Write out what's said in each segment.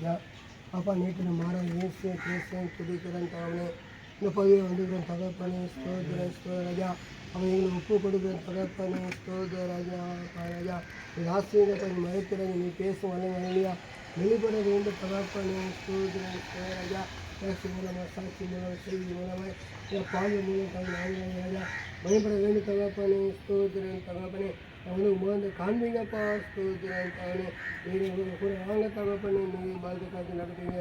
ராஜா. அப்பா நேற்று மாறன் இயேசு கிறிஸ்தன் துடிக்கிறன் தகவனே இந்த பகுதியில் வந்துக்கிறேன் தகப்பனே ஸ்தோத்திர ராஜா. அவன் எங்களுக்கு ஒப்பு கொடுக்குறேன் தகப்பனே ஸ்தோத்திர ராஜா. ராஜா இது ஆசிரியரை கொஞ்சம் மறைக்கிறது நீ பேசும் வலையா வெளிப்பட வேண்டும் தகப்பனே ஸ்தோத்திர ராஜா. பேசு மூலமாக சாட்சி மூலம் செய்தி மூலமாக பால் மூலம் தகவல் ராஜா பயப்பட வேண்டும் தகப்பனே ஸ்தோத்திரன் தகப்பனே அவனுக்கு முதல்ல காண்பீங்கப்பா ஸ்தோத்திரன் தகவனே நீங்கள் கூட வாங்க தகப்பனே நீங்கள் பாதித்த காட்சி நடத்துங்க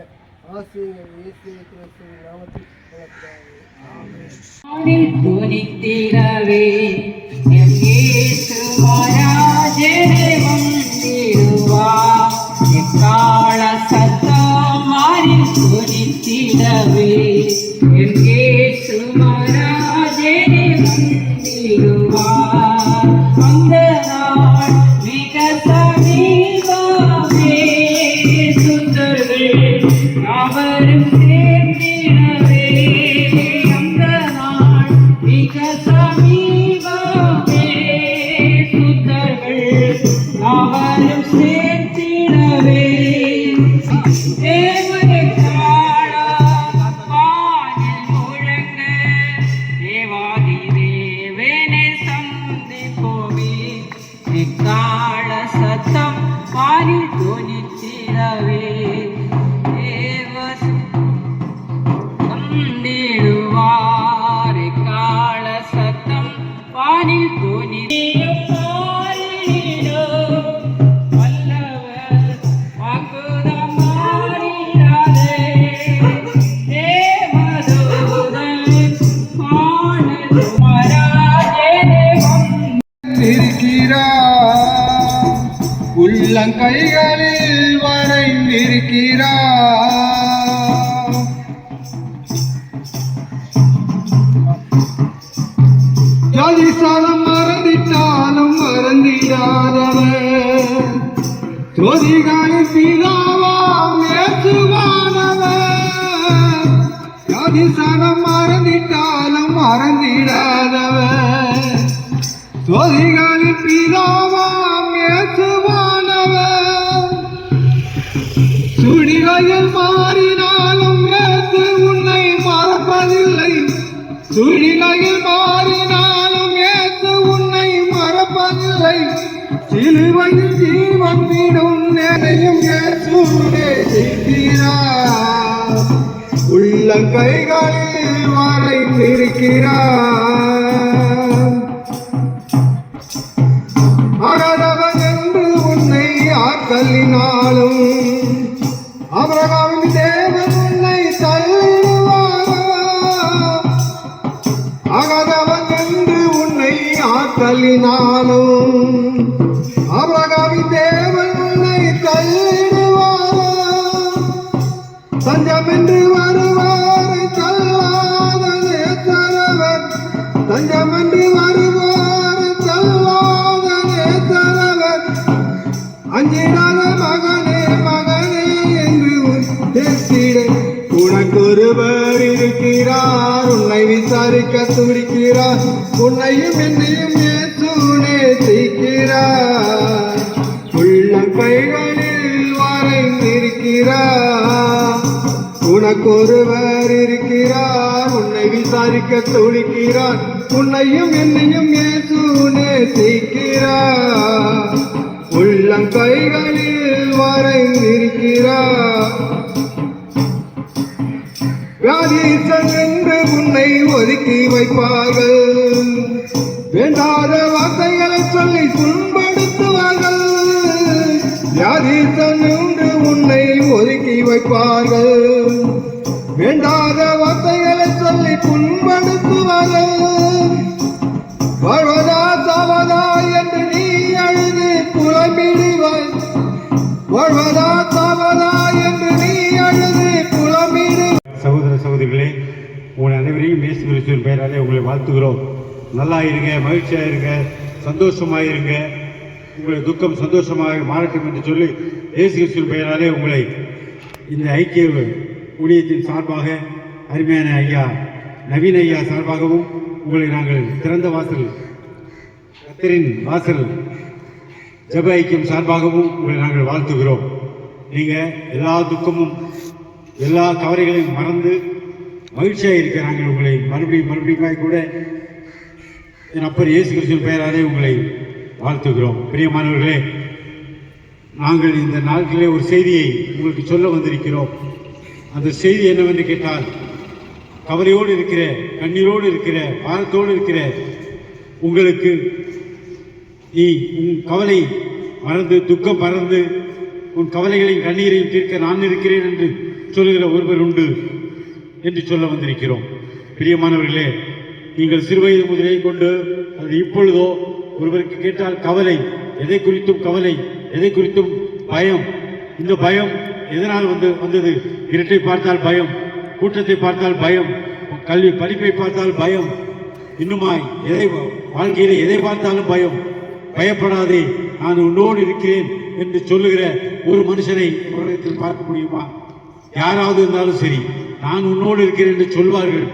ஆசிரியர் இயேசு கிறிஸ்துவின் நாமத்தில் உள்ளங்கைகளில் வரைந்திருக்கிறார். ஜாதிசாலம் மறந்திட்டாலும் மறந்திடாதவர் ஜோதிகளின் பிதாவாம் இயேசுவானவர். ஜாதிசாலம் மறந்திட்டாலும் மறந்திடாதவர் ஜோதிகளின் பிதாவாம் இயேசுவானவர். சுடிகையில் மாறினாலும் இயேசு உன்னை மறப்பதில்லை. சுடிகையில் மாறினாலும் இயேசு உன்னை மறப்பதில்லை. சிலுவையில் ஜீவன் விடும் நேரையும் இயேசு நேசிக்கிறார். உள்ளங்கைகளில் வரைந்திருக்கிறார். அகதவன் என்று உன்னை ஆக்கலினாலும் ஆபிரகாமின் தேவன் உன்னை தள்ளிடுவார். அகதவன் என்று உன்னை ஆக்கலினாலும் ஆபிரகாமின் தேவன் உன்னை தள்ளிடுவார். தஞ்சம் என்று வருவாரை தள்ளாத நேசரவர். தஞ்சம் என்று வருவாரை தள்ளாத நேசரவர். அஞ்சிடாத மகனே மகனே என்று பேசிட உனக்கொருவர் இருக்கிறார். உன்னை விசாரிக்க துடிக்கிறார். உன்னையும் என்னையும் இயேசு நேசிக்கிறார். உள்ளங்கைகளில் வரைந்திருக்கிறார். உனக்கொருவர் இருக்கிறார். உன்னை விசாரிக்க துடிக்கிறார். உன்னையும் என்னையும் இயேசு நேசிக்கிறார். உள்ளங்கைகளில் வரைந்திருக்கிறார். வியாதிசன் என்று உன்னை ஒதுக்கி வைப்பார்கள். வேண்டாத வார்த்தைகளை சொல்லி புண்படுத்துவார்கள். வியாதிசன் என்று உன்னை ஒதுக்கி வைப்பார்கள். வேண்டாத வார்த்தைகளை சொல்லி புண்படுத்துவார்கள். வாழ்வதா சாவதா என்று நீ அழுது புலம்பிடுவாய். வாழ்வதா சாவதா என்று நீ அழுது புலம்பிடு. சகோதர சகோதரிகளே, உங்கள் அனைவரையும் இயேசு கிறிஸ்துவின் பெயராலே உங்களை வாழ்த்துகிறோம். நல்லா இருங்க, மகிழ்ச்சியாக இருங்க, சந்தோஷமாக இருங்க. உங்களுடைய துக்கம் சந்தோஷமாக மாறட்டும் என்று சொல்லி இயேசு கிறிஸ்துவின் பெயராலே உங்களை இந்த ஐக்கிய ஊழியத்தின் சார்பாக அருமையான ஐயா நவீன ஐயா சார்பாகவும் உங்களை நாங்கள் திறந்த வாசல் கர்த்தரின் வாசல் ஜெப ஐக்கியம் சார்பாகவும் உங்களை நாங்கள் வாழ்த்துகிறோம். நீங்கள் எல்லா துக்கமும் எல்லா கவலைகளையும் மறந்து மகிழ்ச்சியாக இருக்க நாங்கள் உங்களை மறுபடியும் கூட என் அப்பர் இயேசு கிறிஸ்துவின் பெயராலே உங்களை வாழ்த்துகிறோம். பிரியமானவர்களே, நாங்கள் இந்த நாட்களிலே ஒரு செய்தியை உங்களுக்கு சொல்ல வந்திருக்கிறோம். அந்த செய்தி என்னவென்று கேட்டால், கவலையோடு இருக்கிற, கண்ணீரோடு இருக்கிற, பாரத்தோடு இருக்கிற உங்களுக்கு உன் கவலை மறந்து, துக்கம் மறந்து, உன் கவலைகளையும் கண்ணீரையும் தீர்க்க நான் இருக்கிறேன் என்று சொல்லுகிற ஒருவர் உண்டு என்று சொல்ல வந்திருக்கிறோம். பிரியமானவர்களே, நீங்கள் சிறுவயது முதலே கொண்டு அது இப்பொழுதோ ஒருவருக்கு கேட்டால் கவலை, எதை குறித்தும் கவலை, எதை குறித்தும் பயம். இந்த பயம் எதனால் வந்தது? இருட்டை பார்த்தால் பயம், கூட்டத்தை பார்த்தால் பயம், கல்வி படிப்பை பார்த்தால் பயம், இன்னுமாய் வாழ்க்கையிலே எதை பார்த்தாலும் பயம். பயப்படாதே, நான் உன்னோடு இருக்கிறேன் என்று சொல்லுகிற ஒரு மனுஷனை உலகத்தில் பார்க்க முடியுமா? யாராவது இருந்தாலும் சரி, நான் உன்னோடு இருக்கிறேன் என்று சொல்வார்கள்.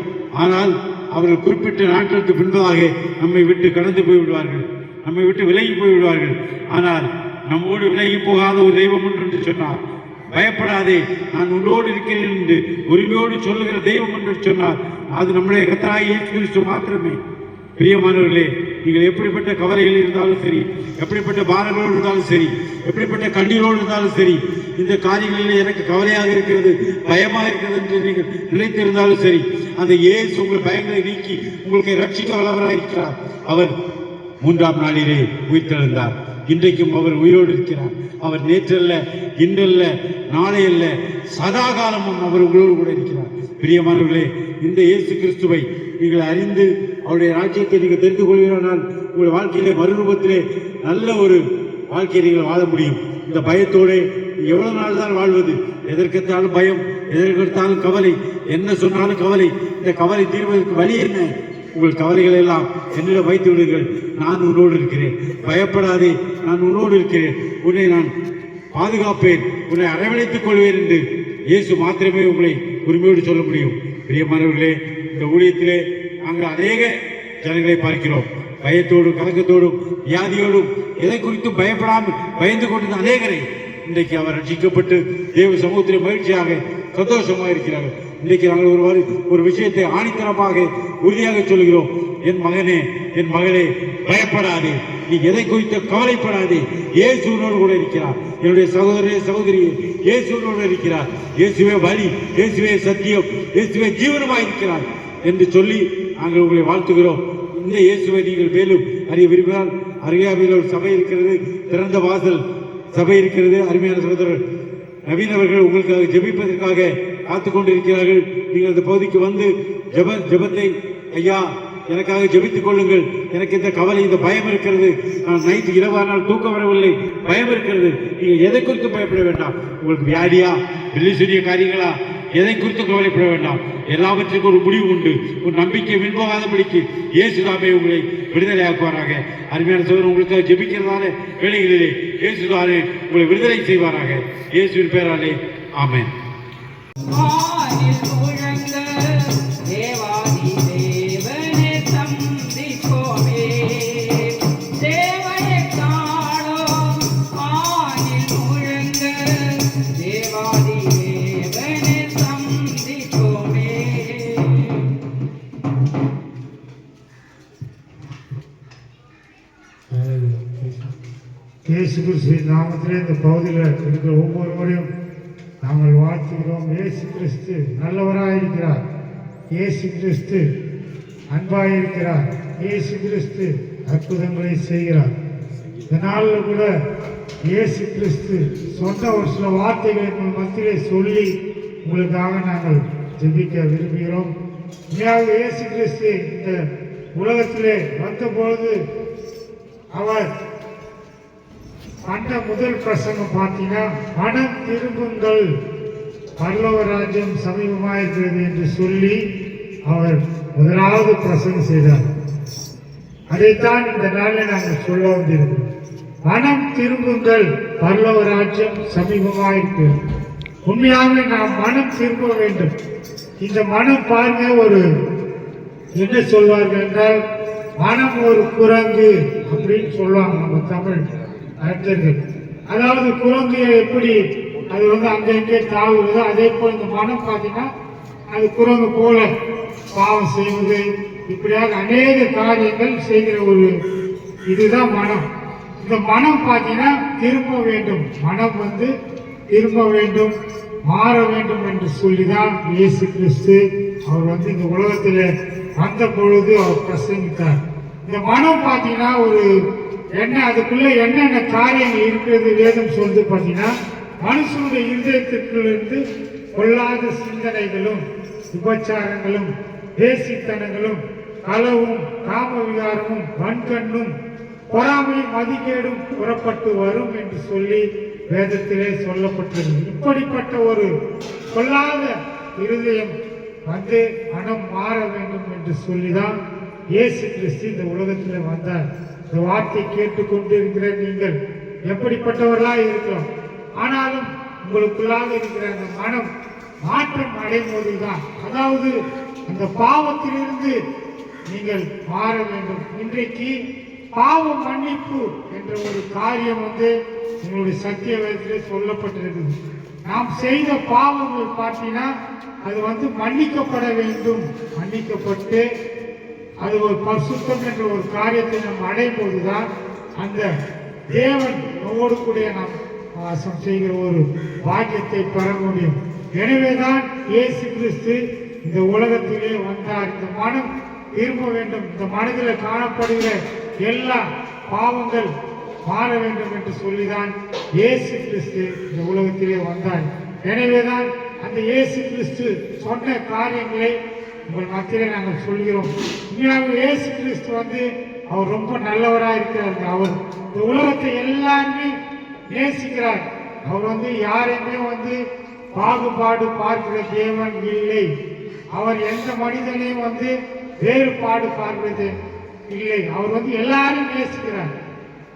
ஆனால் அவர்கள் குறிப்பிட்ட நாட்களுக்கு பின்பதாக நம்மை விட்டு கடந்து போய்விடுவார்கள், நம்மை விட்டு விலகி போய்விடுவார்கள். ஆனால் நம்மோடு விலகி போகாத ஒரு தெய்வம் என்று சொன்னார். பயப்படாதே, நான் உன்னோடு இருக்கிறேன் என்று உரிமையோடு சொல்லுகிற தெய்வம் என்று சொன்னார். அது நம்முடைய கர்த்தராகிய இயேசு கிறிஸ்து மாத்திரமே. பிரியமானவர்களே, நீங்கள் எப்படிப்பட்ட கவலைகள் இருந்தாலும் சரி, எப்படிப்பட்ட பாரங்களோடு இருந்தாலும் சரி, எப்படிப்பட்ட கண்ணீரோடு இருந்தாலும் சரி, இந்த காரியங்களில் எனக்கு கவலையாக இருக்கிறது, பயமாக இருக்கிறது என்று நீங்கள் நினைத்திருந்தாலும் சரி, அந்த இயேசு உங்கள் பயங்களை நீக்கி உங்களுக்கு ரட்சிக்க வல்லவராக இருக்கிறார். அவர் 3ஆம் நாளிலே உயிர்த்தெழுந்தார். இன்றைக்கும் அவர் உயிரோடு இருக்கிறார். அவர் நேற்றல்ல, இன்றல்ல, நாளை அல்ல, சதா காலமும் அவர் உங்களோடு கூட இருக்கிறார். பிரியமானவர்களே, இந்த இயேசு கிறிஸ்துவை நீங்கள் அறிந்து அவருடைய ராஜ்யத்தை நீங்கள் தெரிந்து கொள்வீரானால் உங்கள் வாழ்க்கையிலே மறுரூபத்திலே நல்ல ஒரு வாழ்க்கையை நீங்கள் வாழ முடியும். இந்த பயத்தோடு எவ்வளவு நாள் தான் வாழ்வது? எதற்கெடுத்தாலும் பயம், எதற்கெடுத்தாலும் கவலை, என்ன சொன்னாலும் கவலை. இந்த கவலை தீர்வதற்கு வழி என்ன? உங்கள் கவலைகள் எல்லாம் என்னிடம் வைத்து விடுங்கள். நான் உன்னோடு இருக்கிறேன், பயப்படாதே, நான் உன்னோடு இருக்கிறேன், உன்னை நான் பாதுகாப்பேன், உன்னை அரவணைத்துக் கொள்வேன் என்று இயேசு மாத்திரமே உங்களை உரிமையோடு சொல்ல முடியும். பிரியமானவர்களே, இந்த ஊழியத்திலே நாங்கள் அநேக ஜனங்களை பார்க்கிறோம். பயத்தோடும் கலக்கத்தோடும் வியாதியோடும் எதை குறித்தும் பயப்படாமல் பயந்து கொண்டிருந்த அநேகரை இன்றைக்கு அவர் ரட்சிக்கப்பட்டு தேவ சமூகத்தில் மகிழ்ச்சியாக சந்தோஷமாக இருக்கிறார்கள். இன்றைக்கு நாங்கள் ஒரு விஷயத்தை ஆணித்தரமாக உறுதியாக சொல்கிறோம். என் மகனே, என் மகளே, பயப்படாதே, நீ எதை குறித்து கவலைப்படாதே, இயேசுவோடு கூட இருக்கிறார். என்னுடைய சகோதரே, சகோதரியே, இயேசுவோடு இருக்கிறார். இயேசுவே வழி, இயேசுவே சத்தியம், இயேசுவே ஜீவனமாக இருக்கிறார் என்று சொல்லி நாங்கள் உங்களை வாழ்த்துகிறோம். இந்த இயேசுவை நீங்கள் மேலும் அறிய விரும்பினால் அருகாமையில் ஒரு சபை இருக்கிறது, திறந்த வாசல் சபை இருக்கிறது. அருமையான சகோதரர் நவீன் அவர்கள் உங்களுக்காக ஜெபிப்பதற்காக காத்துக் கொண்டிருக்கிறார்கள். நீங்கள் அந்த பகுதிக்கு வந்து ஜெபத்தை, ஐயா எனக்காக ஜெபித்துக் கொள்ளுங்கள், எனக்கு இந்த கவலை, இந்த பயம் இருக்கிறது, நான் நைட்டு இரவானால் தூக்கம் வரவில்லை, பயம் இருக்கிறது. நீங்கள் எதை குறித்து பயப்பட வேண்டாம். உங்களுக்கு வியாதியா, வெளிச்செறிய காரியங்களா, எதை குறித்து கவலைப்பட வேண்டாம். எல்லாவற்றுக்கும் ஒரு முடிவு உண்டு. ஒரு நம்பிக்கை விண்போகாதபடிக்கு இயேசுதாமே உங்களை விடுதலை ஆக்குவாராக. அருமையான சோதரர் உங்களுக்காக ஜெபிக்கிறதான வேலைகளிலே இயேசுதானே உங்களை விடுதலை செய்வாராக. இயேசுவின் பெயராலே ஆமென். இயேசு கிறிஸ்துவின் நாமத்திலே இந்த பகுதியில் இருக்கிற ஒவ்வொருவரையும் நாங்கள் வாழ்த்துகிறோம். இயேசு கிறிஸ்து நல்லவராயிருக்கிறார். இயேசு கிறிஸ்து அன்பாயிருக்கிறார். இயேசு கிறிஸ்து அற்புதங்களை செய்கிறார். இந்த நாளில் கூட இயேசு கிறிஸ்து சொன்ன ஒரு சில வார்த்தைகளை உங்கள் மத்தியிலே சொல்லி உங்களுக்காக நாங்கள் ஜெபிக்க விரும்புகிறோம். உண்மையாக இயேசு கிறிஸ்து இந்த உலகத்திலே வந்தபொழுது அவர் அந்த முதல் பிரசங்கம் பார்த்தீங்கன்னா, மனம் திரும்புங்கள், பரலோக ராஜ்யம் சமீபமாயிருக்கிறது என்று சொல்லி அவர் முதலாவது பிரசங்கம் செய்தார். அதைத்தான் இந்த நாளில் நாங்கள் சொல்ல வந்திருக்கிறோம். மனம் திரும்புங்கள், பரலோக ராஜ்யம் சமீபமாயிருக்கிறது. உண்மையாக நாம் மனம் திரும்ப வேண்டும். இந்த மனம் பாருங்க, ஒரு என்ன சொல்வார்கள் என்றால், மனம் ஒரு குரங்கு அப்படின்னு சொல்லுவாங்க நம்ம தமிழ் அறிஞர்கள். அதாவது குரங்கு எப்படி அது வந்து அங்கங்கே தாவுகிறது. அதே போல் இந்த மனம் பார்த்தீங்கன்னா அது குரங்கு போல பாவம் செய்வது, இப்படியாக அநேக காரியங்கள் செய்கிற ஒரு இதுதான் மனம். இந்த மனம் பார்த்தீங்கன்னா திரும்ப வேண்டும், மனம் வந்து திரும்ப வேண்டும், மாற வேண்டும் என்று சொல்லிதான் இயேசு கிறிஸ்து அவர் வந்து இந்த உலகத்தில் வந்த பொழுது அவர் பிரசங்கித்தார். இந்த மனம் பார்த்தீங்கன்னா ஒரு என்ன, அதுக்குள்ள என்னென்ன காரியங்கள் இருக்கிறது வேதம் சொல்லுது பார்த்தீங்கன்னா, மனுஷனுடைய இருதயத்திற்குள்ளிருந்து கொள்ளாத சிந்தனைகளும் விபச்சாரங்களும் வேசித்தனங்களும் களவும் காம விகாரமும் வன்கண்ணும் பொறாமையும் மதிகேடும் புறப்பட்டு வரும் என்று சொல்லி வேதத்திலே சொல்லப்பட்டது. இப்படிப்பட்ட ஒரு கொள்ளாத இருதயம் வந்து மனம் மாற வேண்டும் என்று சொல்லிதான் இயேசு கிறிஸ்து இந்த உலகத்தில் வந்தார். இந்த வார்த்தை கேட்டுக்கொண்டு இருக்கிற நீங்கள் எப்படிப்பட்டவர்களாக இருக்கலாம், ஆனாலும் உங்களுக்குள்ளாக இருக்கிற அந்த மனம் மாற்றம் அடையும் போதுதான், அதாவது அந்த பாவத்திலிருந்து நீங்கள் மாற வேண்டும். இன்றைக்கு பாவ மன்னிப்பு என்ற ஒரு காரியம் வந்து உங்களுடைய சத்திய வேதத்திலே சொல்லப்பட்டிருக்குது. நாம் செய்த பாவங்கள் பார்த்தீங்கன்னா அது வந்து மன்னிக்கப்பட வேண்டும். மன்னிக்கப்பட்டு அது ஒரு பரிசுத்தம் என்ற ஒரு காரியத்தை நாம் அடையும் போதுதான் அந்த தேவன் நம்மோடு கூட நாம் வாசம் செய்கிற ஒரு பாக்கியத்தை பெற முடியும். எனவேதான் இயேசு கிறிஸ்து இந்த உலகத்திலே வந்தார். இந்த மனம் திரும்ப வேண்டும், இந்த மனதில் காணப்படுகிற எல்லா பாவங்கள் மாற வேண்டும் என்று சொல்லிதான் இயேசு கிறிஸ்து இந்த உலகத்திலே வந்தார். எனவேதான் அந்த இயேசு கிறிஸ்து சொன்ன காரியங்களை உங்கள் மத்தியிலே நாங்கள் சொல்கிறோம். உண்மையாக இயேசு கிறிஸ்து வந்து அவர் ரொம்ப நல்லவராக இருக்கிறார். அவர் இந்த உலகத்தை எல்லாருமே நேசிக்கிறார். அவர் வந்து யாரையுமே வந்து பாகுபாடு பார்க்கிற தேவன் இல்லை. அவர் எந்த மனிதனையும் வந்து வேறுபாடு பார்க்கிறது இல்லை. அவர் வந்து எல்லாரும் நேசிக்கிறார்.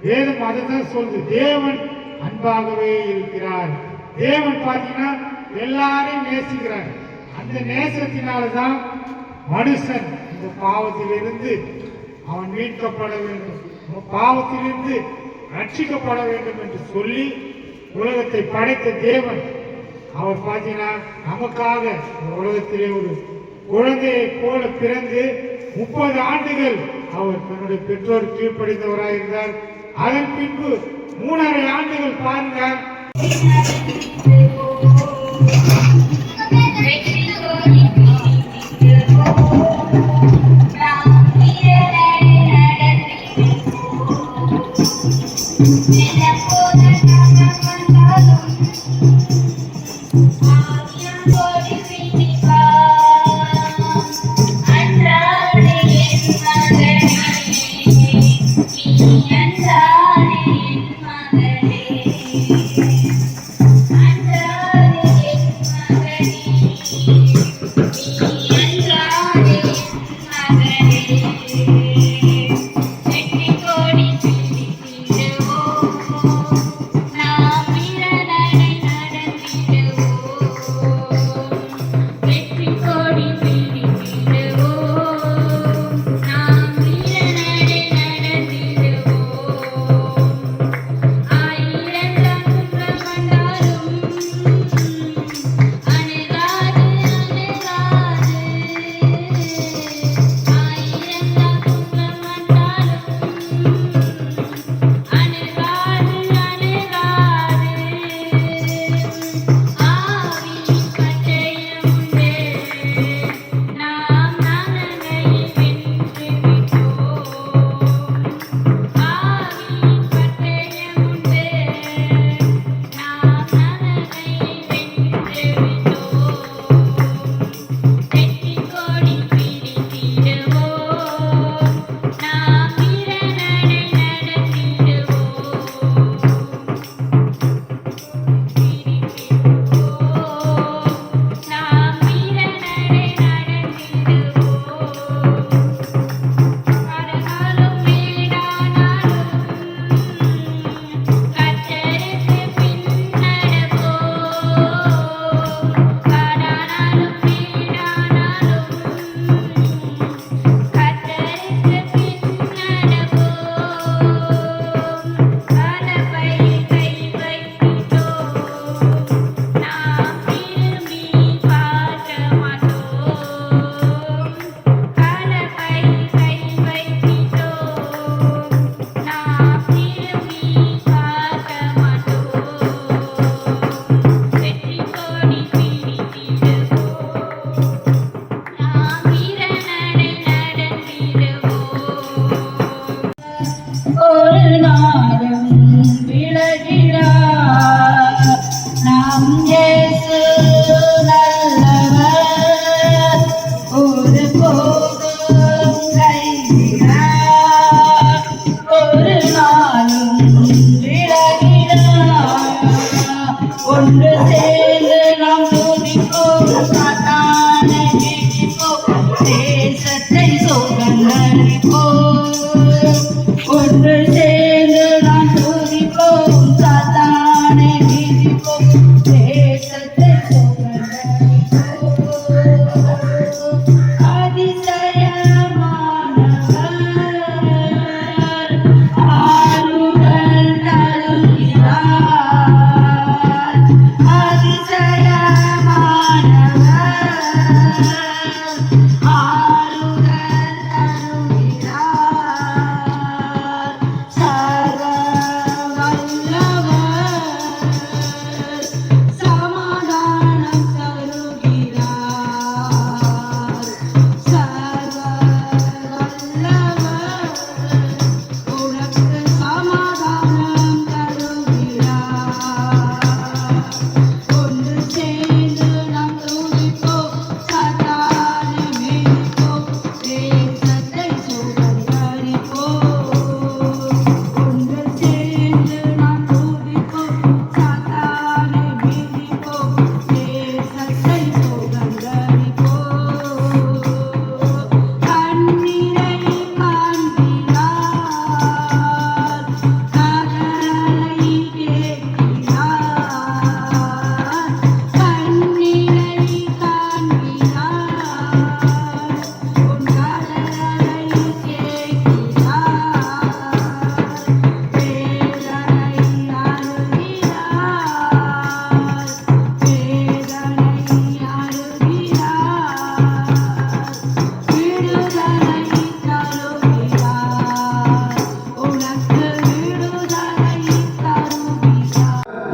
வேதம் அதை தான் சொல்லுது, தேவன் அன்பாகவே இருக்கிறார். தேவன் பார்த்தீங்கன்னா எல்லாரையும் நேசிக்கிறார். அந்த நேசத்தினால்தான் மனுஷன் இந்த பாவத்திலிருந்து அவன் மீட்கப்பட வேண்டும், பாவத்திலிருந்து ரட்சிக்கப்பட வேண்டும் என்று சொல்லி உலகத்தை படைத்த தேவன் அவர் பார்த்தீங்கன்னா நமக்காக உலகத்திலே ஒரு குழந்தையை போல பிறந்து 30 ஆண்டுகள் அவர் தன்னுடைய பெற்றோர் கீழ்ப்படிந்தவராக இருந்தார். அதன் பின்பு 3.5 ஆண்டுகள் பாருங்க Andare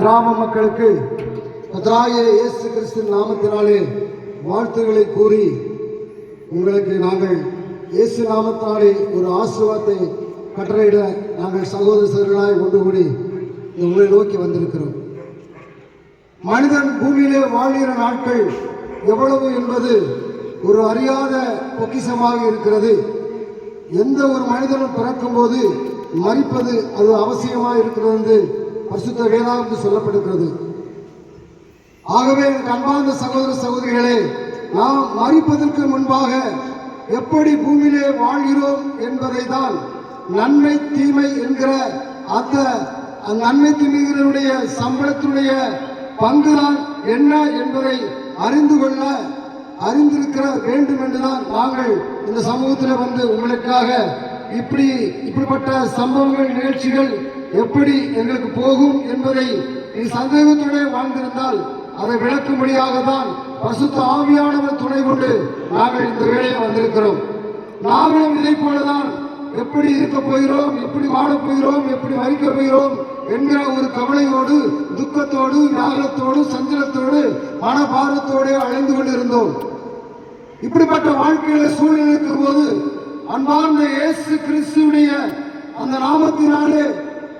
கிராம மக்களுக்கு கர்த்தராகிய இயேசு கிறிஸ்துவின் நாமத்தினாலே வாழ்த்துக்களை கூறி உங்களுக்கு நாங்கள் இயேசு நாமத்தினாலே ஒரு ஆசீர்வாதத்தை கட்டளையிட நாங்கள் சகோதரர்களாய் ஒன்று கூடி உங்களை நோக்கி வந்திருக்கிறோம். மனிதன் பூமியிலே வாழ்கிற நாட்கள் எவ்வளவு என்பது ஒரு அறியாத பொக்கிஷமாக இருக்கிறது. எந்த ஒரு மனிதனும் பிறக்கும் போது மரிப்பது அது அவசியமாக இருக்கிறது என்று பரிசுத்த வேதாகமத்தில் சொல்லப்படுகிறது. ஆகவே அன்பார்ந்த சகோதர சகோதரிகளே, நாம் மரிப்பதற்கு முன்பாக எப்படி பூமியிலே வாழ்கிறோம் என்பதை தான் நன்மை தீமை என்கிற அந்த நன்மை தீமைகளுடைய சம்பளத்தினுடைய பங்குதான் என்ன என்பதை அறிந்திருக்கிற வேண்டும் என்றுதான் நாங்கள் இந்த சமூகத்தில் வந்து உங்களுக்காக இப்படிப்பட்ட சம்பவங்கள் நிகழ்ச்சிகள் எப்படி எங்களுக்கு போகும் என்பதை நீ சந்தேகத்துடைய வாழ்ந்திருந்தால் அதை விளக்கும்படியாக தான் பரிசுத்த ஆவியானவர் துணை கொண்டு நாங்கள் இந்த வேளையில் வந்திருக்கிறோம். நாங்களும் இதை போலதான் எப்படி இருக்க போகிறோம், எப்படி வாழப் போகிறோம், எப்படி மறிக்க போகிறோம் என்கிற ஒரு கவலையோடு, துக்கத்தோடு, வியாகுலத்தோடு, சஞ்சலத்தோடு, மனபாரத்தோடு அழைந்து கொண்டிருந்தோம். இப்படிப்பட்ட வாழ்க்கையில சூழ்நிலை இருக்கும் போது அன்பார்ந்த இயேசு கிறிஸ்துவுடைய அந்த நாமத்தினாலே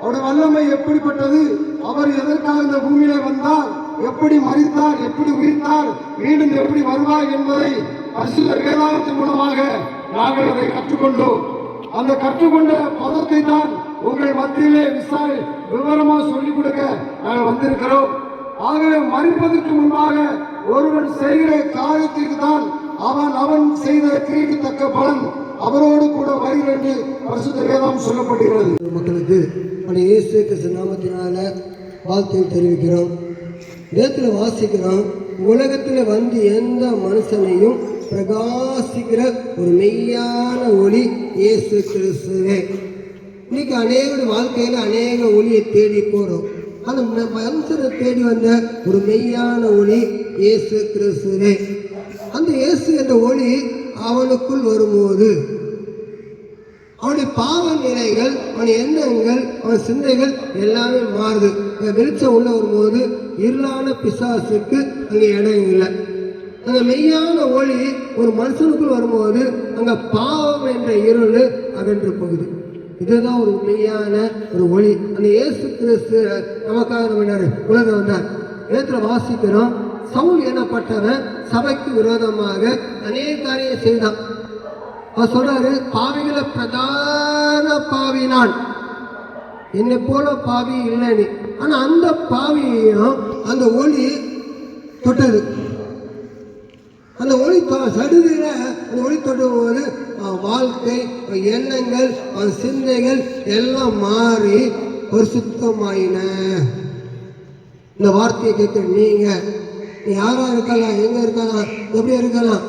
அவருடைய வல்லமை எப்படிப்பட்டது, அவர் எதற்காக இந்த பூமியிலே வந்தார், எப்படி மரித்தார், எப்படி உயிர்த்தார், மீண்டும் எப்படி வருவார் என்பதை பரிசுத்த வேதாகமத்தின் மூலமாக நாங்கள் அதை கற்றுக்கொண்டோம். அந்த கற்றுக்கொண்ட பதத்தை தான் உங்கள் மத்தியிலே விவரமாக சொல்லிக் கொடுக்க நாங்கள் வந்திருக்கிறோம். ஆகவே மரிப்பதற்கு முன்பாக ஒருவன் செய்கிற காரியத்திற்கு தான் அவன் செய்த கிரிக்கு தக்க பலன் அவரோடு கூட வருகிறது என்று பரிசுத்த வேதம் சொல்லப்படுகிறது. மக்களுக்கு இயேசு கிறிஸ்து நாமத்தினால வாழ்த்தை தெரிவிக்கிறோம். வேதத்தில் வாசிக்கிறோம், உலகத்தில் வந்து எந்த மனுஷனையும் பிரகாசிக்கிற ஒரு மெய்யான ஒளி இயேசு கிறிஸ்துவே. இன்னைக்கு அநேக வாழ்க்கையில் அநேக ஒளியை தேடி போகிறோம். அந்த மனுஷனை தேடி வந்த ஒரு மெய்யான ஒளி இயேசு கிறிஸ்துவே. அந்த இயேசு என்ற ஒளி அவனுக்குள் வரும்போது அவனுடைய பாவ நிலைகள், அவன் எண்ணங்கள், அவன் சிந்தைகள் எல்லாமே மாறுது. வெளிச்சம் உள்ள வரும்போது இருளான பிசாசுக்கு அங்கே இடம் இல்லை. அந்த மெய்யான ஒளி ஒரு மனுஷனுக்குள் வரும்போது அங்கே பாவம் என்ற இருள் அகன்று போகுது. இதுதான் ஒரு மெய்யான ஒரு ஒளி. அந்த இயேசு கிறிஸ்து நமக்காக உலகம் வந்தார். நேற்று வாசிக்கிறோம், சவுல் எனப்பட்டவன் சபைக்கு விரோதமாக அநேக காரியம் செய்தான். அவர் சொல்றாரு, பாவிகளை பிரதான பாவி நான், என்னை போல பாவி இல்லை நீ. ஆனா அந்த பாவியையும் அந்த ஒளி தொட்டது. அந்த ஒளி சடுதில அந்த ஒளி தொட்டும் போது வாழ்க்கை, எண்ணங்கள், சிந்தைகள் எல்லாம் மாறி பரிசுத்தமாயின. இந்த வார்த்தையை கேட்க நீ யாரா இருக்கலாம், எங்க இருக்கலாம், எப்படி இருக்கலாம்?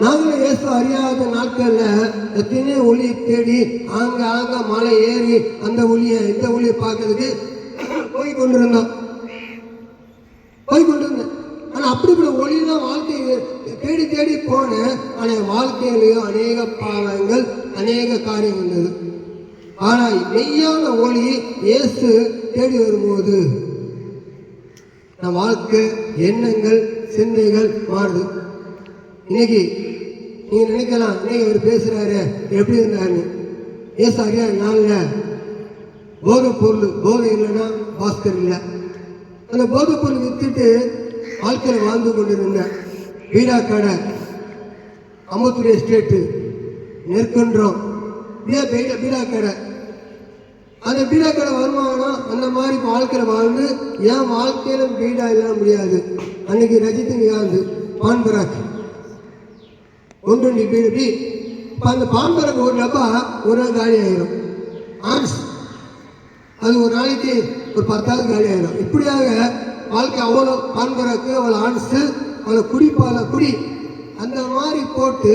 நாங்களும் இயேசு அறியாத நாட்கள்ல எத்தனையோ ஒளியை தேடி ஆங்க மலை ஏறி அந்த ஒளியை இந்த ஒளியை பார்க்கறதுக்கு போய் கொண்டிருந்தேன். ஆனா ஆனால் அப்படிப்பட்ட ஒளி தான் வாழ்க்கையை தேடி தேடி போனேன். ஆனால் என் வாழ்க்கையிலையும் அநேக பாவங்கள் அநேக காரியம் வந்தது. ஆனால் மெய்யான ஒளி இயேசு தேடி வரும்போது நம் வாழ்க்கை எண்ணங்கள் சிந்தைகள் மாறுது. இன்னைக்கு நீங்க நினைக்கலாம், இன்னைக்கு அவர் பேசுறாரு எப்படி இருந்தாருன்னு. ஏசு அறியா நாளில் போதை பொருள், போதை இல்லைன்னா பாஸ்கர் இல்லை. அந்த போதை பொருள் வித்துட்டு வாழ்க்கையில் வாழ்ந்து கொண்டிருந்தேன். வீடா கடை, அம்பத்தூர் எஸ்டேட்டு, நெற்கன்றோம், வீடா கடை. அந்த வீடா கடை வருமானம் அந்த மாதிரி வாழ்க்கையில் வாழ்ந்து என் வாழ்க்கையில வீடா இல்லாம முடியாது. அன்னைக்கு ரஜினிகாந்த் பான்பராக் 120 வீடு. இப்போ அந்த பான்பராக் ஒரு டப்பா ஒரு நாள் காலி ஆயிரும். ஆன்ஸ் அது ஒரு நாளைக்கு ஒரு 10,000 காலி ஆயிரும். இப்படியாக வாழ்க்கை அவ்வளோ பான்பராக்கு, அவ்வளோ ஆன்ஸு, அவ்வளோ குடி அந்த மாதிரி போட்டு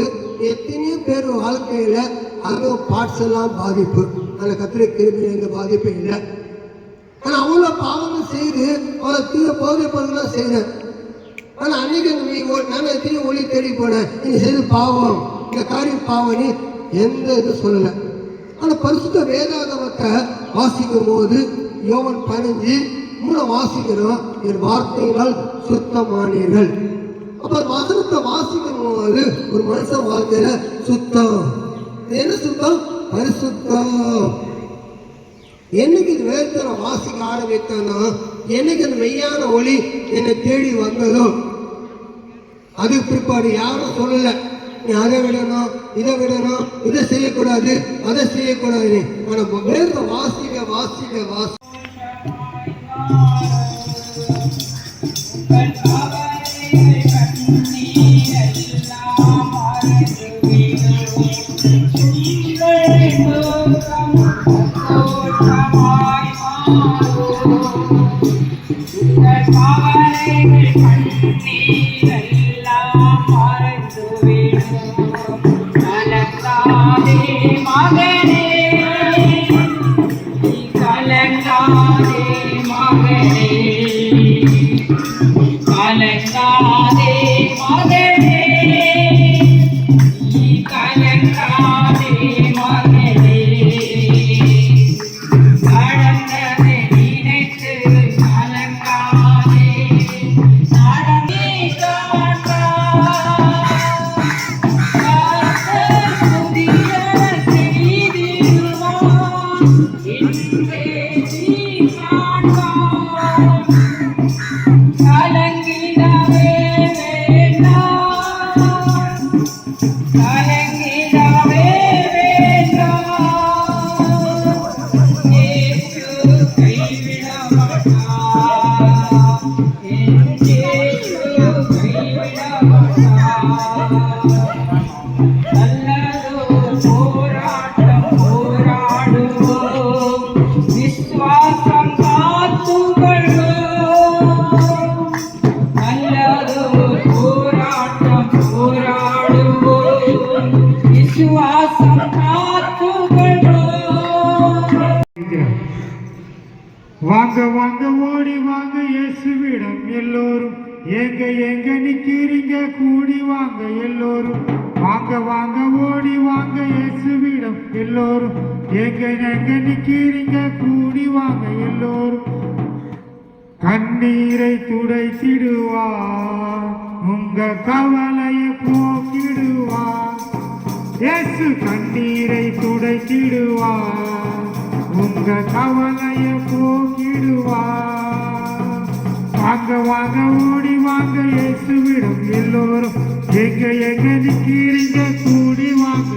எத்தனையோ பேர் வாழ்க்கையில் அங்கே பார்ட்ஸ் எல்லாம் பாதிப்பு. அந்த கத்திரை கிருமி எந்த பாதிப்பும் இல்லை. ஆனால் அவ்வளோ பாவங்கள் செய்து அவ்வளோ தீர போதை பொருள்லாம் செய்கிறேன். ஆனால் அன்னைக்கு நான் எத்தனையோ ஒளி தேடி போனேன். நீ செய்து பாவம், இந்த காரியம் பாவம், நீ எந்த இதுவும் சொல்லலை. ஆனால் பரிசுத்த வேதாகமத்தை வாசிக்கும் போது யோவான் 15:3 வாசிக்கிறோம், என் வார்த்தைகளால் சுத்தமானீர்கள். அப்ப வசனத்தை வாசிக்கும் போது ஒரு மனுஷன் வாழ்க்கையில சுத்தம். என்ன சுத்தம்? பரிசுத்தம். என்னைக்கு இது வேதத்தை நான் வாசிக்க ஆரம்பித்தேனோ, என்னைக்கு அந்த மெய்யான ஒளி என்னை தேடி வந்ததோ, அதுக்கு பிற்பாடு யாரும் சொல்லலை நீ அதை விடணும், இதை விடணும், இதை செய்யக்கூடாது, அதை செய்யக்கூடாது. ஆனால் வேதத்தை வாசிக்க வாசிக்க வாசி வாங்க வாங்க ஓடி வாங்க இயேசுவிடம் எல்லோரும், எங்க எங்க நிக்கிறீங்க கூடி வாங்க எல்லோரும். வாங்க வாங்க ஓடி வாங்க இயேசுவிடம் எல்லோரும், எங்க எங்க நிக்கிறீங்க கூடி வாங்க எல்லோரும். கண்ணீரை துடைத்திடுவார், உங்க கவலையை போக்கிடுவார். இயேசு கண்ணீரை துடைத்திடுவார், உங்க கவலையை போக்கிடுவார். வாங்க வாங்க ஓடி வாங்க இயேசுவிடம் எல்லோரும், எங்க எங்க நிக்கிறீங்க கூடி வாங்க.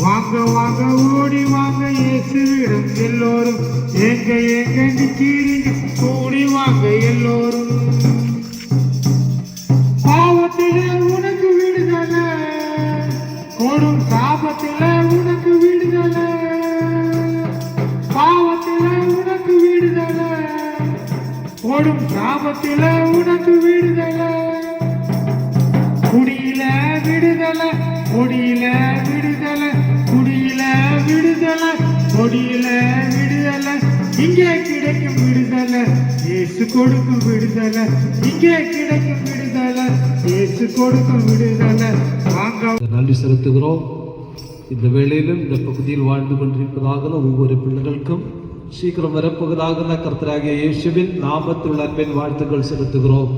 வாங்க வாங்க ஓடி வாங்க இயேசுவிடம் எல்லோரும், எங்க எங்க நிக்கிறீங்க கூடி வாங்க எல்லோரும். பாவத்திலே உனக்கு விடுதலை, கொடும் சாபத்திலே உனக்கு விடுதலை. பாவத்திலே உனக்கு விடுதலை, கொடும் சாபத்திலே உனக்கு விடுதலை. குடியில விடுதலை, கொடியில விடுதலை, குடியில விடுதலை, கொடியில விடுதலை. இங்கே கிடைக்கும் விடுதலை, இயேசு கொடுக்கும் விடுதலை. விடுதலை, இங்கே கிடைக்கும் விடுதலை, இயேசு கொடுக்கும் விடுதலை. வாங்க நன்றி செலுத்துகிறோம். இந்த வேளையிலும் இந்த பகுதியில் வாழ்ந்து கொண்டிருப்பதாக ஒவ்வொரு பிள்ளைகளுக்கும் சீக்கிரம் வரப்போவதாக கர்த்தராகிய இயேசுவின் நாமத்தில் அன்பின் வாழ்த்துக்கள் செலுத்துகிறோம்.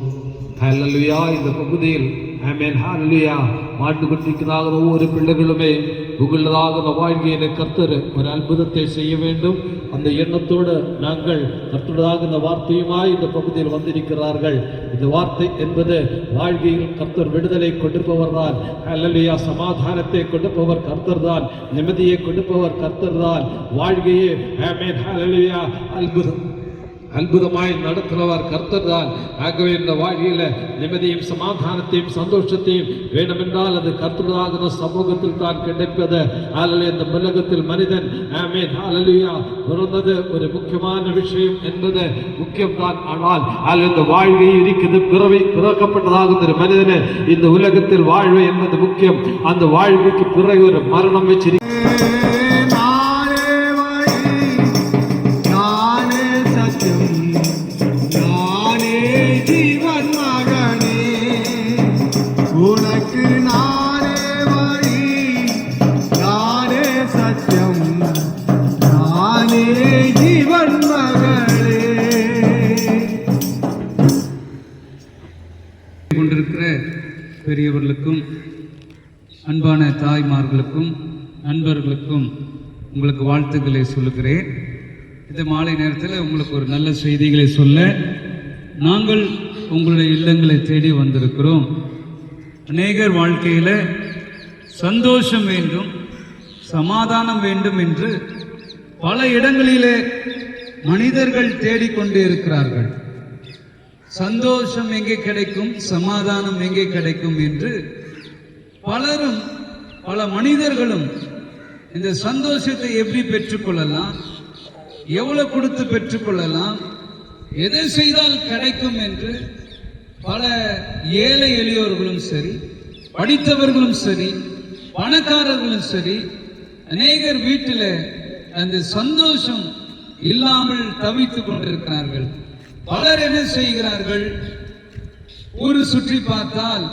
ஹல்லேலூயா. இந்த பகுதியில் ஆமென் ஹல்லேலூயா வாழ்ந்து கொண்டிருக்கிறதாக ஒவ்வொரு பிள்ளைகளுமே உங்களதாக வாழ்க்கையில கர்த்தர் ஒரு அற்புதத்தை செய்ய வேண்டும் அந்த எண்ணத்தோடு நாங்கள் கர்த்தராக இந்த வார்த்தையுமாய் இந்த பகுதியில் வந்திருக்கிறார்கள். இந்த வார்த்தை என்பது வாழ்க்கையில் கர்த்தர் விடுதலை கொடுப்பவர் தான். ஹல்லேலூயா. சமாதானத்தை கொடுப்பவர் கர்த்தர் தான். நிம்மதியை கொடுப்பவர் கர்த்தர் தான். வாழ்க்கையே ஆமென் ஹல்லேலூயா அற்புதமாய் நடத்துகிறவர் கர்த்தர் தான். ஆகவே இந்த வாழ்க்கையில நிம்மதியும் சமாதானத்தையும் சந்தோஷத்தையும் வேண்டுமென்றால் அது கர்த்தராக சமூகத்தில் தான் கிடைப்பது. இந்த உலகத்தில் மனிதன் ஆமென் ஹல்லேலூயா பிறந்தது ஒரு முக்கியமான விஷயம் என்பது முக்கியம்தான். ஆனால் இந்த வாழ்க்கை இருக்குது பிறக்கப்பட்டதாக ஒரு மனிதனு இந்த உலகத்தில் வாழ்வு என்பது முக்கியம். அந்த வாழ்வுக்கு பிறகு ஒரு மரணம் வச்சிருக்க உனக்கு நானே வழி, நானே சத்தியம், நானே ஜீவன் மகளே. கொண்டிருக்கிற பெரியவர்களுக்கும் அன்பான தாய்மார்களுக்கும் நண்பர்களுக்கும் உங்களுக்கு வாழ்த்துக்களை சொல்லுகிறேன். இந்த மாலை நேரத்தில் உங்களுக்கு ஒரு நல்ல செய்திகளை சொல்ல நாங்கள் உங்களுடைய இல்லங்களை தேடி வந்திருக்கிறோம். அநேகர் வாழ்க்கையில் சந்தோஷம் வேண்டும், சமாதானம் வேண்டும் என்று பல இடங்களிலே மனிதர்கள் தேடிக்கொண்டு இருக்கிறார்கள். சந்தோஷம் எங்கே கிடைக்கும், சமாதானம் எங்கே கிடைக்கும் என்று பலரும் பல மனிதர்களும் இந்த சந்தோஷத்தை எப்படி பெற்றுக்கொள்ளலாம், எவ்வளவு கொடுத்து பெற்றுக்கொள்ளலாம், எதை செய்தால் கிடைக்கும் என்று பல ஏழை எளியோர்களும் சரி, படித்தவர்களும் சரி, பணக்காரர்களும் சரி, அநேகர் வீட்டில் அந்த சந்தோஷம் இல்லாமல் தவித்துக் கொண்டிருக்கிறார்கள். பலர் என்ன செய்கிறார்கள், ஊரு சுற்றி பார்த்தால்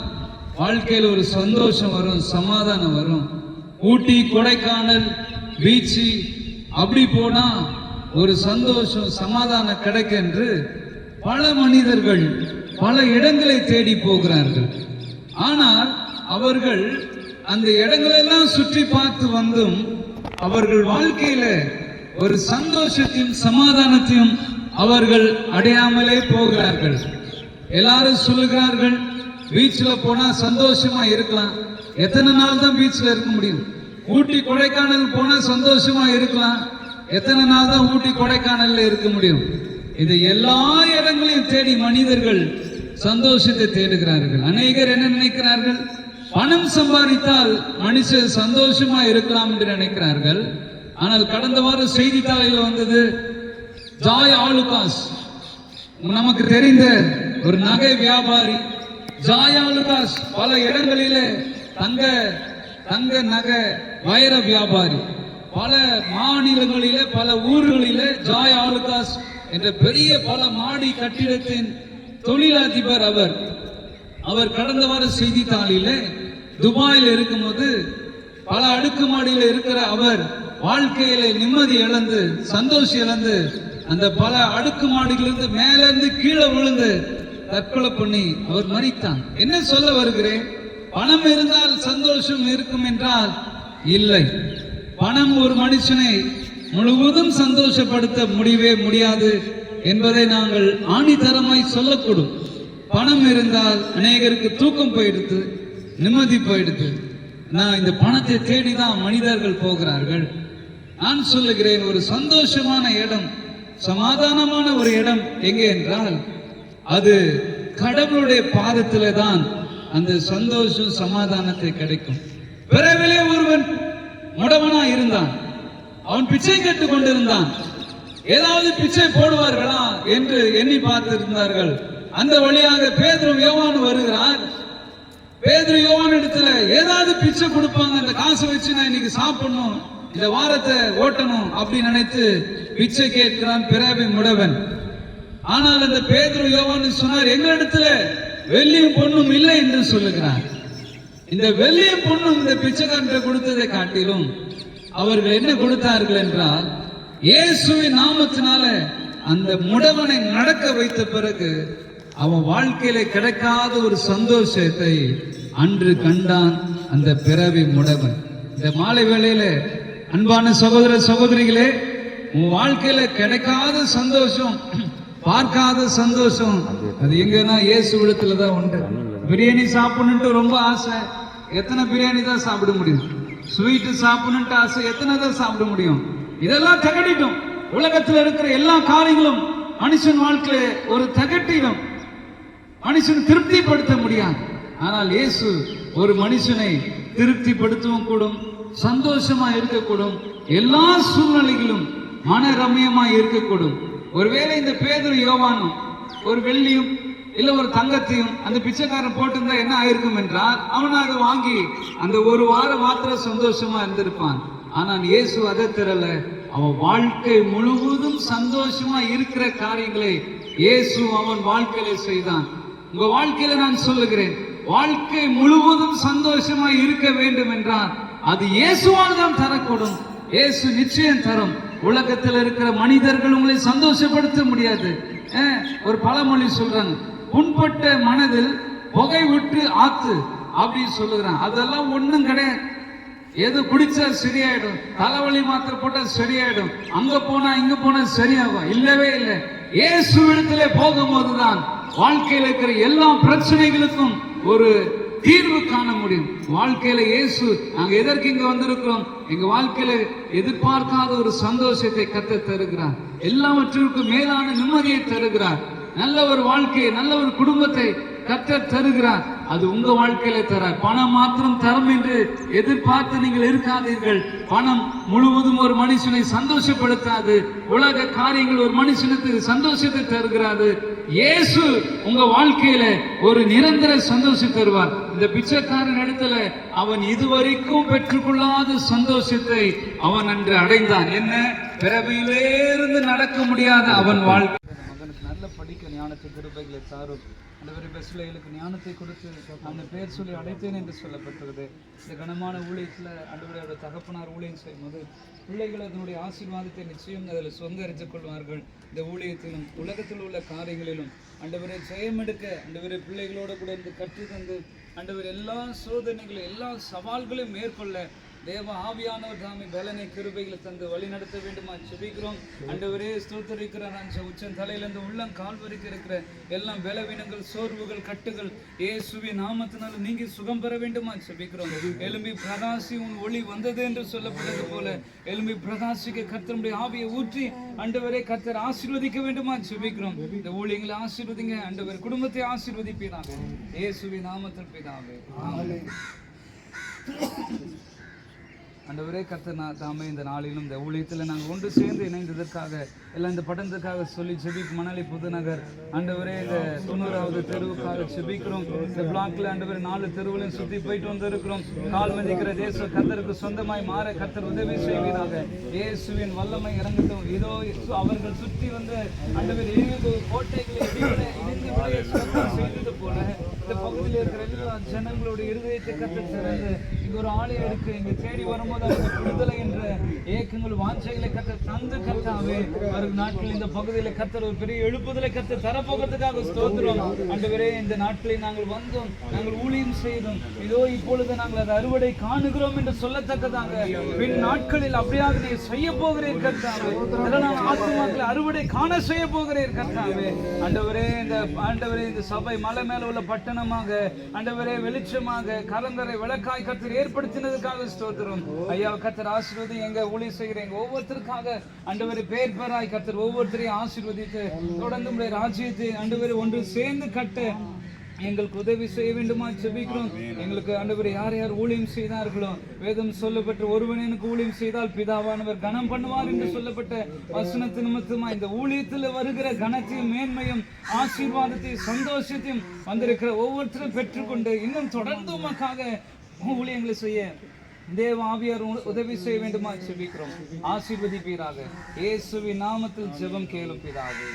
வாழ்க்கையில் ஒரு சந்தோஷம் வரும், சமாதானம் வரும். ஊட்டி, கொடைக்கானல், பீச்சு அப்படி போனா ஒரு சந்தோஷம் சமாதானம் கிடைக்க என்று பல மனிதர்கள் பல இடங்களை தேடி போகிறார்கள். ஆனால் அவர்கள் அந்த இடங்களெல்லாம் சுற்றி பார்த்து வந்தும் அவர்கள் வாழ்க்கையில ஒரு சந்தோஷத்தையும் சமாதானத்தையும் அவர்கள் அடையாமலே போகிறார்கள். எல்லாரும் சொல்லுகிறார்கள், பீச்சில் போனா சந்தோஷமா இருக்கலாம். எத்தனை நாள் தான் பீச்சில் இருக்க முடியும்? ஊட்டி கொடைக்கானல் போனா சந்தோஷமா இருக்கலாம். எத்தனை நாள் தான் ஊட்டி கொடைக்கானல்ல இருக்க முடியும்? இந்த எல்லா இடங்களையும் தேடி மனிதர்கள் சந்தோஷத்தை தேடுகிறார்கள். அநேகர் என்ன நினைக்கிறார்கள், பணம் சம்பாதித்தால் மனுஷர் சந்தோஷமா இருக்கலாம் என்று நினைக்கிறார்கள். ஆனால் கடந்த வாரம் செய்தித்தாளில் வந்தது, ஜாய் ஆலுகாஸ், நமக்கு தெரிந்த ஒரு நகை வியாபாரி ஜாய் ஆலுகாஸ் பல இடங்களிலே தங்க நகை வைர வியாபாரி, பல மாநிலங்களிலே பல ஊர்களிலே ஜாய் ஆலுகாஸ் என்ற பெரிய பல மாடி கட்டிடத்தின் தொழிலதிபர் அவர் கடந்த வார செய்தித்தாளிலே துபாயில் இருக்கும்போது பல அடுக்குமாடியில் இருக்கிற அவர் வாழ்க்கையில நிம்மதி இழந்து சந்தோஷம் இழந்து அந்த பல அடுக்குமாடியிலிருந்து மேலிருந்து கீழே விழுந்து தற்கொலை பண்ணி அவர் மரித்தார். என்ன சொல்ல வருகிறேன், பணம் இருந்தால் சந்தோஷம் இருக்கும் என்றால் இல்லை. பணம் ஒரு மனுஷனை முழுவதும் சந்தோஷப்படுத்த முடியவே முடியாது என்பதை நாங்கள் ஆணித்தரமாய் சொல்லக்கூடும். பணம் இருந்தால் அநேகருக்கு தூக்கம் போயிடுது, நிம்மதி போயிடுது. நான் இந்த பணத்தை தேடிதான் மனிதர்கள் போகிறார்கள். நான் சொல்லுகிறேன், ஒரு சந்தோஷமான இடம், சமாதானமான ஒரு இடம் எங்கே என்றால் அது கடவுளுடைய பாதத்திலே தான் அந்த சந்தோஷம் சமாதானத்தை கிடைக்கும். பிறவிலே ஒருவன் முடவனா இருந்தான், அவன் பிச்சை கேட்டுக் கொண்டிருந்தான். ஏதாவது பிச்சை போடுவார்களா என்று எண்ணி பார்த்திருந்தார்கள். அந்த வழியாக பேதுரு யோவான் வருகிறார். பேதுரு யோவான் இடத்துல ஏதாவது பிச்சை கொடுப்பாங்க, அந்த காசை வச்சு நான் இன்னைக்கு சாப்பிடணும், இந்த வாரத்தை ஓட்டணும் அப்படின்னு நினைத்து பிச்சை கேட்கிறான் பிறவி முடவன். ஆனால் அந்த பேதுரு யோவான் சொன்னார், எங்களிடத்துல வெள்ளியும் பொண்ணும் இல்லை என்று சொல்லுகிறார். இந்த வெள்ளியும் பொண்ணும் இந்த பிச்சைக்காரன் கொடுத்ததை காட்டிலும் அவர்கள் என்ன கொடுத்தார்கள் என்றால், இயேசுவின் நாமத்தினால அந்த முடவனை நடக்க வைத்த பிறகு அவன் வாழ்க்கையில கிடைக்காத ஒரு சந்தோஷத்தை அன்று கண்டான் அந்த பிறவி முடவன். இந்த மாலை வேளையில அன்பான சகோதர சகோதரிகளே, உன் வாழ்க்கையில கிடைக்காத சந்தோஷம், பார்க்காத சந்தோஷம் அது எங்கன்னா இயேசு விடத்துலதான் உண்டு. பிரியாணி சாப்பிடணும்ட்டு ரொம்ப ஆசை, எத்தனை பிரியாணி தான் சாப்பிட முடியும்? ஸ்வீட்டு சாப்பிடணும்ட்டு ஆசை, எத்தனை தான் சாப்பிட முடியும்? இதெல்லாம் தகட்டிட்டோம். உலகத்தில் இருக்கிற எல்லா காரியங்களும் மனுஷன் வாழ்க்கையில ஒரு தகட்டிடும். மனுஷன் திருப்திப்படுத்த முடியாது. ஆனால் இயேசு ஒரு மனுஷனை திருப்திப்படுத்தவும் கூடும், சந்தோஷமா இருக்கக்கூடும், எல்லா சூழ்நிலைகளும் மன ரம்யமா இருக்கக்கூடும். ஒருவேளை இந்த பேதுரு யோவானும் ஒரு வெள்ளியும் இல்ல ஒரு தங்கத்தையும் அந்த பிச்சைக்காரன் போட்டிருந்தா என்ன ஆயிருக்கும் என்றால், அவன் அதை வாங்கி அந்த ஒரு வாரம் மாத்திரம் சந்தோஷமா இருந்திருப்பான். ஆனால் இயேசு அதை தரல. அவன் வாழ்க்கை முழுவதும் சந்தோஷமா இருக்கிற காரியங்களை இயேசு அவன் வாழ்க்கையில செய்தான். உங்க வாழ்க்கையில நான் சொல்லுகிறேன், வாழ்க்கை முழுவதும் சந்தோஷமா இருக்க வேண்டும் என்றால் அது இயேசுவால் தான் தரக்கூடும். இயேசு நிச்சயம் தரும். உலகத்தில் இருக்கிற மனிதர்கள் உங்களை சந்தோஷப்படுத்த முடியாது. ஒரு பழமொழி சொல்றாங்க, புண்பட்ட மனதில் புகை விட்டு ஆத்து அப்படின்னு சொல்லுகிறான். அதெல்லாம் ஒண்ணும் கிடையாது. எது குடிச்சா சரியாயிடும், தலைவலி மாத்திரை போட்டா சரியாயிடும், அங்க போனா இங்க போனா சரியாகும், இல்லவே இல்லை. இயேசுவிடத்திலே போகும்போதுதான் வாழ்க்கையில் இருக்கிற எல்லா பிரச்சனைகளுக்கும் ஒரு தீர்வு காண முடியும். வாழ்க்கையில இயேசு, நாங்க எதற்கு இங்க வந்திருக்கிறோம்? எங்க வாழ்க்கையில எதிர்பார்க்காத ஒரு சந்தோஷத்தை கர்த்தர் தருகிறார். எல்லாவற்றிற்கும் மேலான நிம்மதியை தருகிறார். நல்ல ஒரு வாழ்க்கையை, நல்ல ஒரு குடும்பத்தை கர்த்தர் தருகிறார். அது உங்க வாழ்க்கையில தர. பணம் மாத்திரம் தரும் என்று எதிர்பார்த்து நீங்கள் இருக்காதீர்கள். பணம் முழுவதும் ஒரு மனுஷனை சந்தோஷப்படுத்தாது. உலக காரியங்கள் ஒரு மனுஷனுக்கு சந்தோஷத்தை தருகிறாது. இயேசு உங்க வாழ்க்கையில ஒரு நிரந்தர சந்தோஷம் தருவார். இந்த பிச்சைக்காரன் இடத்துல அவன் இதுவரைக்கும் பெற்றுக்கொள்ளாத சந்தோஷத்தை அவன் அன்று அடைந்தான். என்ன? பிறவியிலே இருந்து நடக்க முடியாத அவன் வாழ்க்கை. மகனுக்கு நல்ல படிக்க ஞானத்தை கிருபைகளை தாரும். ஆண்டவரே, பெஸ்லேலுக்கு ஞானத்தை கொடுத்து அந்த பேர் சொல்லி அடைத்தேன் என்று சொல்லப்பட்டிருக்கிறது. இந்த கனமான ஊழியத்தில் ஆண்டவரோட தகப்பனார் ஊழியம் செய்யும்போது பிள்ளைகள் அதனுடைய ஆசீர்வாதத்தை நிச்சயம் அதில் சொந்தரித்துக் கொள்வார்கள். இந்த ஊழியத்திலும் உலகத்தில் உள்ள காரியங்களிலும் ஆண்டவரை ஜெயமெடுக்க ஆண்டவரை பிள்ளைகளோடு கூட இருந்து கற்று தந்து ஆண்டவர் எல்லா சோதனைகளும் எல்லா சவால்களையும் மேற்கொள்ள தேவ ஆவியானவர் தாமே பலனை கிருபைகளை தந்து வழி நடத்த வேண்டுமா ஜெபிக்கிறோம். ஆண்டவரே, ஸ்தோத்திரிக்கிறார். உச்சம் தலையிலிருந்து உள்ளம் கால் வரைக்கும் இருக்கிற எல்லாம் பலவீனங்கள், சோர்வுகள், கட்டுகள் இயேசுவின் நாமத்தினால நீங்கி சுகம் பெற வேண்டுமா ஜெபிக்கிறோம். எலும்பி பிரகாசி, உன் ஒளி வந்தது என்று சொல்லப்பட்டது போல எலும்பி பிரகாசிக்க கர்த்தருடைய ஆவியை ஊற்றி ஆண்டவரே கர்த்தர் ஆசீர்வதிக்க வேண்டுமா ஜெபிக்கிறோம். இந்த ஊழியங்களை ஆசீர்வதிங்க ஆண்டவர், குடும்பத்தை ஆசீர்வதிப்பீராக இயேசுவின் நாமத்தில் பிதாவே. ஆண்டவரே, கர்த்தர் தாமே இந்த நாளிலும் இந்த ஊழியத்தில் நாங்கள் ஒன்று சேர்ந்து இணைந்ததற்காக எல்லாம் இந்த பட்டணத்துக்காக சொல்லி ஜெபிக்கும். மணலி புதுநகர் ஆண்டவரே, இந்த 90வது தெருவுக்காக ஜெபிக்கிறோம். இந்த பிளாக்ல ஆண்டவரே 4 தெருவிலையும் சுற்றி போயிட்டு வந்திருக்கிறோம். கால் மதிக்கிற தேசம் கர்த்தருக்கு சொந்தமாய் மாற கர்த்தர் உதவி செய்வீராக. இயேசுவின் வல்லமை இறங்கட்டும். இதோ அவர்கள் சுற்றி வந்து ஆண்டவர் எரிவு கோட்டைகளை செய்தது போல இந்த பகுதியில் இருக்கிற எல்லா ஜனங்களுடைய இருதயத்தை கர்த்தர் திறந்து இங்க ஒரு ஆலயம் இருக்கு, இங்க தேடி வரும்போது விடுதலை என்ற ஏக்கங்கள் வாஞ்சைகளை கர்த்தர் தந்து கர்த்தாவே வரும் நாட்கள் இந்த பகுதியில் கர்த்தர் ஒரு பெரிய எழுப்புதலை கர்த்தர் தரப்போகிறதுக்காக ஸ்தோத்திரம். ஆண்டவரே, இந்த நாட்களில் நாங்கள் வந்தோம், நாங்கள் ஊழியம் செய்தோம், இதோ இப்பொழுது நாங்கள் அதை அறுவடை காணுகிறோம் என்று சொல்லத்தக்கதாக பின் நாட்களில் அப்படியாக நீ செய்ய போகிறீர் கர்த்தாவே. ஆத்துமாக்களை அறுவடை காண செய்ய போகிறீர் கர்த்தாவே. ஆண்டவரே, இந்த சபை மலை மேல உள்ள பட்டணமாக ஆண்டவரே வெளிச்சமாக கலந்தரை விளக்காய் கர்த்தர் ஏற்படுத்தினதுக்காக ஸ்தோத்திரம். ஐயா, கர்த்தர் ஆசீர்வதி. எங்க ஊழியம் செய்கிறேன் ஒவ்வொருத்தருக்காக ஆண்டவரே பேர் பேராய் கர்த்தர் ஒவ்வொருத்தரையும் ஆசீர்வதித்து தொடர்ந்து உடைய ராஜ்யத்தை ஆண்டவரே ஒன்று சேர்ந்து கட்ட எங்களுக்கு உதவி செய்ய வேண்டுமா ஜெபிக்கிறோம். எங்களுக்கு ஆண்டவரே யார் யார் ஊழியம் செய்தார்களோ வேதம் சொல்லப்பட்ட ஒருவன் எனக்கு ஊழியம் செய்தால் பிதாவானவர் கனம் பண்ணுவார் என்று சொல்லப்பட்ட வசனத்து நிமித்தமா இந்த ஊழியத்தில் வருகிற கனத்தையும் மேன்மையும் ஆசீர்வாதத்தையும் சந்தோஷத்தையும் வந்திருக்கிற ஒவ்வொருத்தரும் பெற்றுக்கொண்டு இன்னும் தொடர்ந்து உமக்காக ஊழியங்களை செய்ய தேவ ஆவியார் உதவி செய்ய வேண்டுமா ஜெபிக்கிறோம். ஆசீர்வதிப்பீராக. இயேசுவின் நாமத்தில் ஜெபம் கேளும் பிதாவே.